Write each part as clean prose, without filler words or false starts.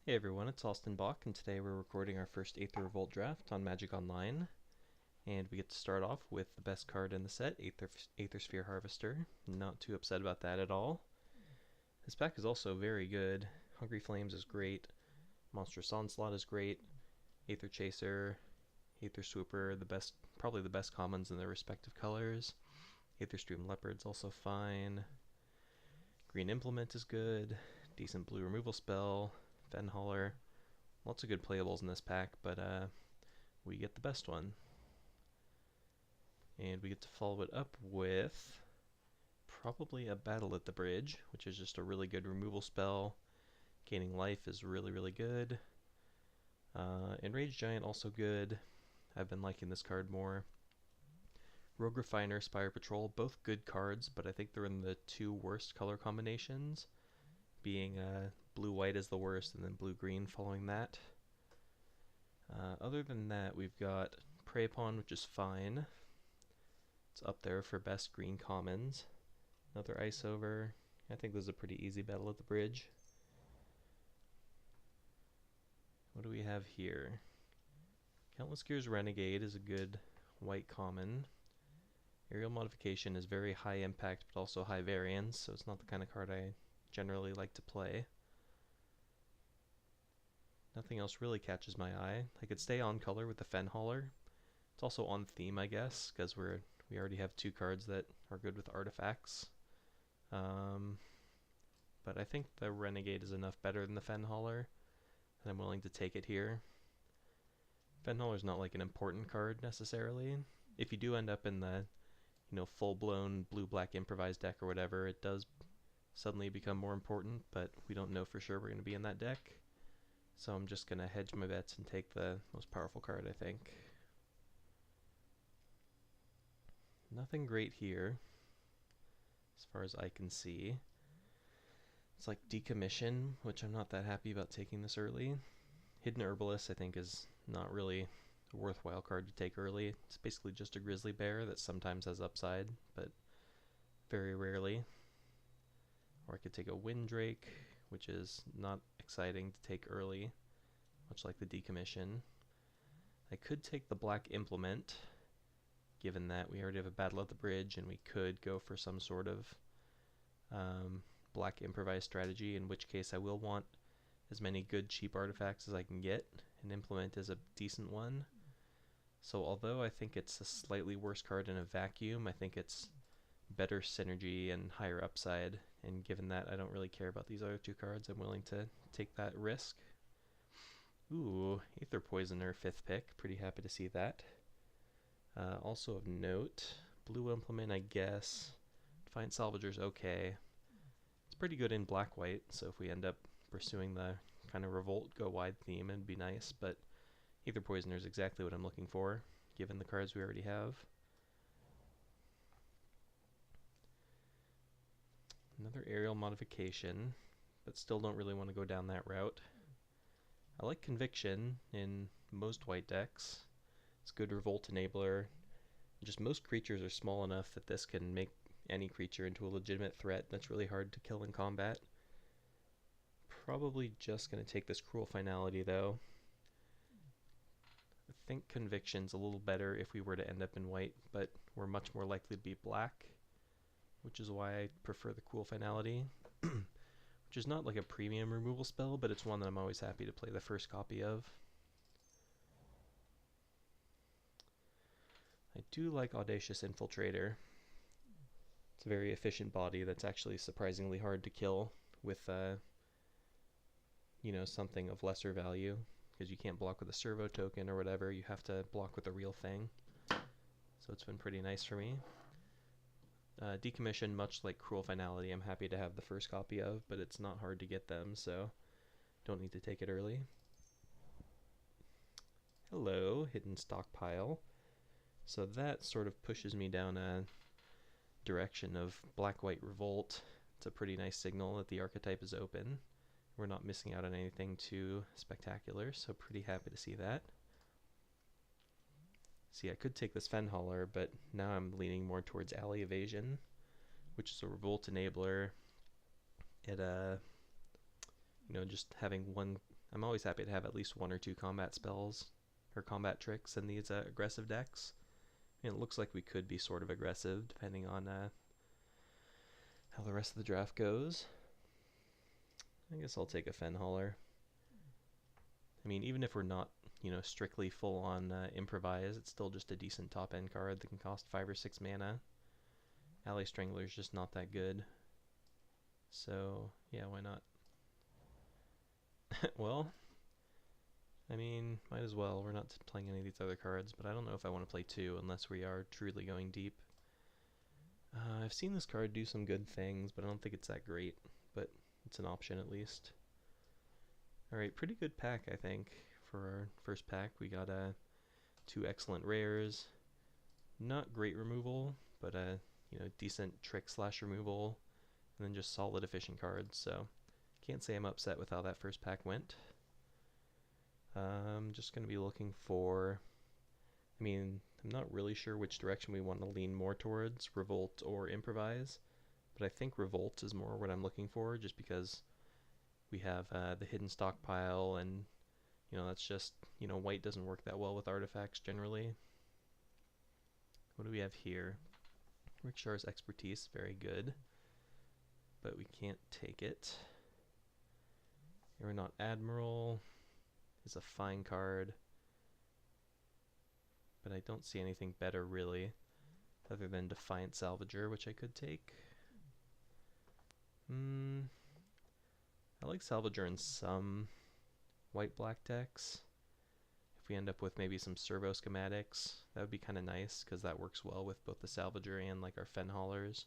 Hey everyone, it's Austin Bach, and today we're recording our first Aether Revolt draft on Magic Online. And we get to start off with the best card in the set, Aether Sphere Harvester. Not too upset about that at all. This pack is also very good. Hungry Flames is great. Monstrous Onslaught is great. Aether Chaser, Aether Swooper, probably the best commons in their respective colors. Aether Stream Leopard's also fine. Green Implement is good. Decent blue removal spell. Fenhauler. Lots of good playables in this pack, but we get the best one. And we get to follow it up with probably a Battle at the Bridge, which is just a really good removal spell. Gaining life is really, really good. Enraged Giant also good. I've been liking this card more. Rogue Refiner, Spire Patrol, both good cards, but I think they're in the two worst color combinations, being blue-white is the worst, and then blue-green following that. Other than that, we've got Prey Upon, which is fine. It's up there for best green commons. Another Ice Over. I think this is a pretty easy Battle at the Bridge. What do we have here? Countless Gears Renegade is a good white common. Aerial Modification is very high impact, but also high variance, so it's not the kind of card I generally like to play. Nothing else really catches my eye. I could stay on color with the Fenhauler. It's also on theme, I guess, because we already have two cards that are good with artifacts. But I think the Renegade is enough better than the Fenhauler, and I'm willing to take it here. Fenhauler's not like an important card necessarily. If you do end up in the full-blown blue-black improvised deck or whatever, it does suddenly become more important, but we don't know for sure we're going to be in that deck. So I'm just going to hedge my bets and take the most powerful card, I think. Nothing great here, as far as I can see. It's like Decommission, which I'm not that happy about taking this early. Hidden Herbalist, I think, is not really a worthwhile card to take early. It's basically just a Grizzly Bear that sometimes has upside, but very rarely. Or I could take a Windrake, which is not exciting to take early, much like the Decommission. I could take the Black Implement, given that we already have a Battle at the Bridge, and we could go for some sort of black improvised strategy, in which case I will want as many good cheap artifacts as I can get, and Implement is a decent one. So although I think it's a slightly worse card in a vacuum, I think it's better synergy and higher upside, and given that I don't really care about these other two cards, I'm willing to take that risk. Ooh, Aether Poisoner, 5th pick, pretty happy to see that. Also of note, Blue Implement, I guess. Defiant Salvager's okay. It's pretty good in black-white, so if we end up pursuing the kind of Revolt go wide theme, it'd be nice, but Aether Poisoner is exactly what I'm looking for, given the cards we already have. Another Aerial Modification, but still don't really want to go down that route. I like Conviction in most white decks. It's a good Revolt enabler. Just most creatures are small enough that this can make any creature into a legitimate threat that's really hard to kill in combat. Probably just going to take this Cruel Finality though. I think Conviction's a little better if we were to end up in white, but we're much more likely to be black, which is why I prefer the Cruel Finality, which is not like a premium removal spell, but it's one that I'm always happy to play the first copy of. I do like Audacious Infiltrator. It's a very efficient body that's actually surprisingly hard to kill with something of lesser value, because you can't block with a servo token or whatever, you have to block with a real thing. So it's been pretty nice for me. Decommission, much like Cruel Finality, I'm happy to have the first copy of, but it's not hard to get them, so don't need to take it early. Hello, Hidden Stockpile. So that sort of pushes me down a direction of Black-White Revolt. It's a pretty nice signal that the archetype is open. We're not missing out on anything too spectacular, so pretty happy to see that. See, I could take this Fenhauler, but now I'm leaning more towards Alley Evasion, which is a Revolt enabler. It just having one I'm always happy to have at least 1 or 2 combat spells or combat tricks in these aggressive decks. And it looks like we could be sort of aggressive depending on how the rest of the draft goes. I guess I'll take a Fenhauler. I mean, even if we're not, strictly full on improvise, it's still just a decent top end card that can cost 5 or 6 mana. Ally Strangler is just not that good. So, yeah, why not? Well, I mean, might as well. We're not playing any of these other cards, but I don't know if I want to play 2 unless we are truly going deep. I've seen this card do some good things, but I don't think it's that great. But it's an option at least. Alright, pretty good pack, I think, for our first pack. We got 2 excellent rares. Not great removal, but decent trick/removal. And then just solid efficient cards, so can't say I'm upset with how that first pack went. I'm just going to be looking for, I'm not really sure which direction we want to lean more towards, Revolt or Improvise, but I think Revolt is more what I'm looking for, just because we have the hidden stockpile, and that's just, white doesn't work that well with artifacts generally. What do we have here? Rickshar's Expertise, very good, but we can't take it. Aeronaut Admiral is a fine card, but I don't see anything better really, other than Defiant Salvager, which I could take. I like Salvager in some white-black decks. If we end up with maybe some servo schematics, that would be kind of nice, because that works well with both the Salvager and like our Fenhaulers.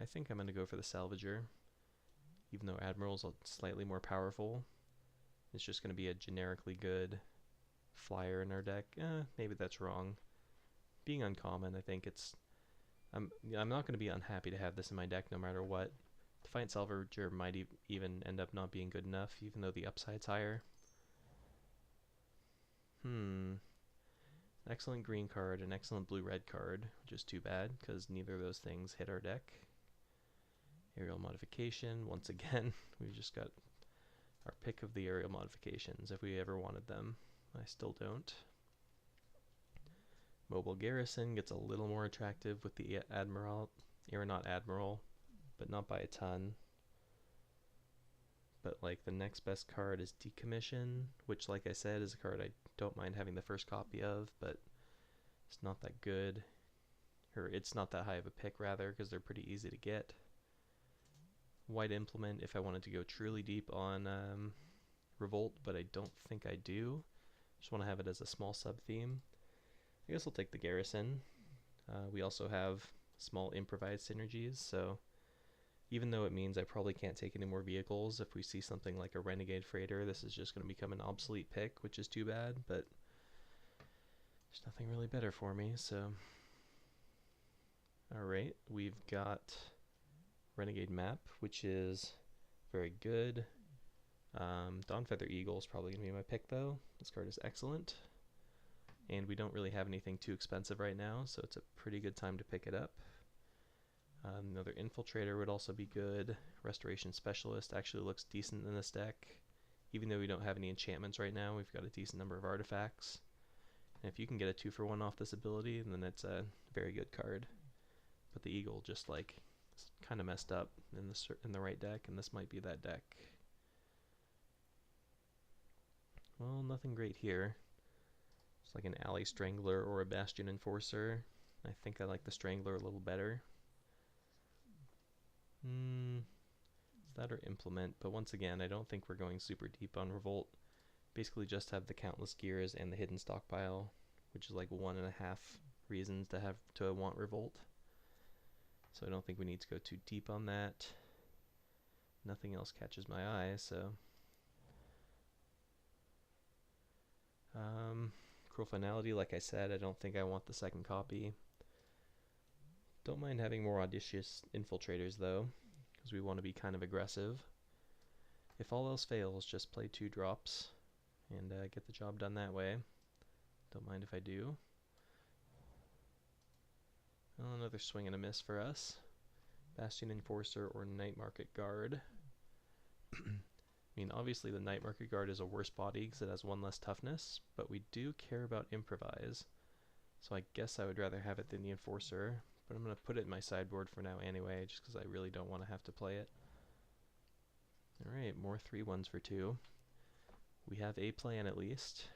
I think I'm going to go for the Salvager, even though Admiral's slightly more powerful. It's just going to be a generically good flyer in our deck. Maybe that's wrong. Being uncommon, I think it's... I'm not going to be unhappy to have this in my deck no matter what. Defiant Salvager might even end up not being good enough, even though the upside's higher. Excellent green card, an excellent blue-red card, which is too bad, because neither of those things hit our deck. Aerial Modification, once again, we've just got our pick of the aerial modifications, if we ever wanted them. I still don't. Mobile Garrison gets a little more attractive with the Aeronaut Admiral, but not by a ton. But like the next best card is Decommission, which like I said is a card I don't mind having the first copy of, but it's not that good. Or it's not that high of a pick rather, because they're pretty easy to get. White Implement if I wanted to go truly deep on Revolt, but I don't think I do. Just want to have it as a small sub-theme. I guess I'll take the Garrison. We also have small improvised synergies, so even though it means I probably can't take any more vehicles, if we see something like a Renegade Freighter, this is just going to become an obsolete pick, which is too bad, but there's nothing really better for me, so... Alright, we've got Renegade Map, which is very good. Dawnfeather Eagle is probably going to be my pick, though. This card is excellent. And we don't really have anything too expensive right now, so it's a pretty good time to pick it up. Another Infiltrator would also be good. Restoration Specialist actually looks decent in this deck. Even though we don't have any enchantments right now, we've got a decent number of artifacts. And if you can get a 2-for-1 off this ability, then it's a very good card. But the Eagle just like kind of messed up in the right deck, and this might be that deck. Well, nothing great here. It's like an Ally Strangler or a Bastion Enforcer. I think I like the Strangler a little better. It's that or Implement, but once again, I don't think we're going super deep on Revolt. Basically just have the Countless Gears and the Hidden Stockpile, which is like 1.5 reasons to want Revolt. So I don't think we need to go too deep on that. Nothing else catches my eye, so... Cruel Finality, like I said, I don't think I want the second copy. Don't mind having more audacious infiltrators though, because we want to be kind of aggressive. If all else fails, just play 2 drops and get the job done that way. Don't mind if I do. Well, another swing and a miss for us. Bastion Enforcer or Night Market Guard. I mean, obviously the Night Market Guard is a worse body because it has one less toughness, but we do care about Improvise. So I guess I would rather have it than the Enforcer, but I'm going to put it in my sideboard for now anyway, just because I really don't want to have to play it. Alright, more 3/1s for 2. We have a plan at least.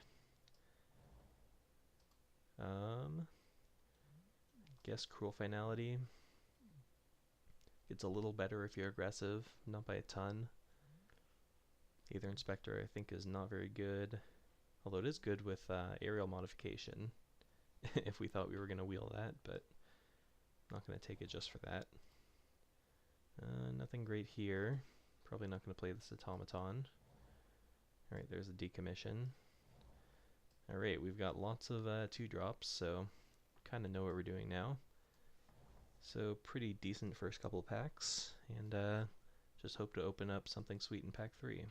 Guess Cruel Finality. It's a little better if you're aggressive, not by a ton. Aether Inspector I think is not very good, although it is good with aerial modification, if we thought we were going to wheel that, but not going to take it just for that. Nothing great here. Probably not going to play this Automaton. Alright, there's a Decommission. Alright, we've got lots of 2-drops, so kind of know what we're doing now. So pretty decent first couple packs, and just hope to open up something sweet in pack 3.